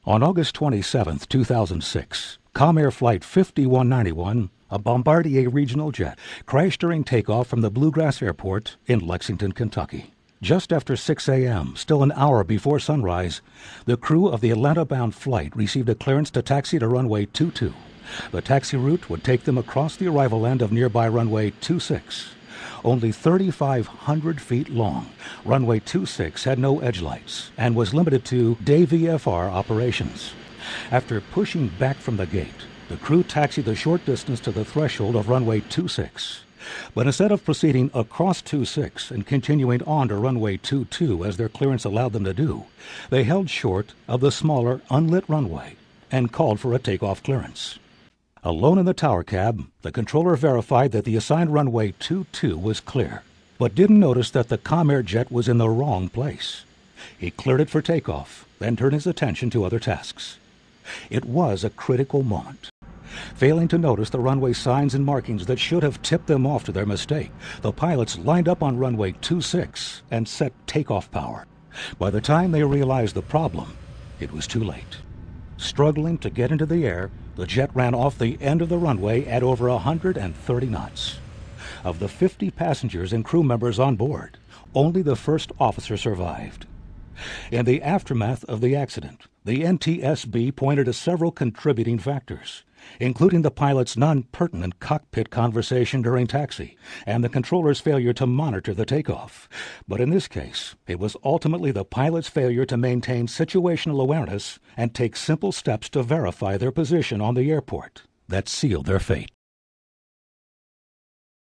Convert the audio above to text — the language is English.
On August 27, 2006, Comair Flight 5191, a Bombardier regional jet, crashed during takeoff from the Bluegrass Airport in Lexington, Kentucky. Just after 6 a.m., still an hour before sunrise, the crew of the Atlanta-bound flight received a clearance to taxi to runway 22. The taxi route would take them across the arrival end of nearby runway 26. Only 3,500 feet long, runway 26 had no edge lights and was limited to day VFR operations. After pushing back from the gate, the crew taxied the short distance to the threshold of runway 26. But instead of proceeding across 26 and continuing on to runway 22 as their clearance allowed them to do, they held short of the smaller, unlit runway and called for a takeoff clearance. Alone in the tower cab, the controller verified that the assigned runway 22 was clear, but didn't notice that the Comair jet was in the wrong place. He cleared it for takeoff, then turned his attention to other tasks. It was a critical moment. Failing to notice the runway signs and markings that should have tipped them off to their mistake, the pilots lined up on runway 26 and set takeoff power. By the time they realized the problem, it was too late. Struggling to get into the air, the jet ran off the end of the runway at over 130 knots. Of the 50 passengers and crew members on board, only the first officer survived. In the aftermath of the accident, the NTSB pointed to several contributing factors, including the pilot's non-pertinent cockpit conversation during taxi and the controller's failure to monitor the takeoff. But in this case, it was ultimately the pilot's failure to maintain situational awareness and take simple steps to verify their position on the airport that sealed their fate.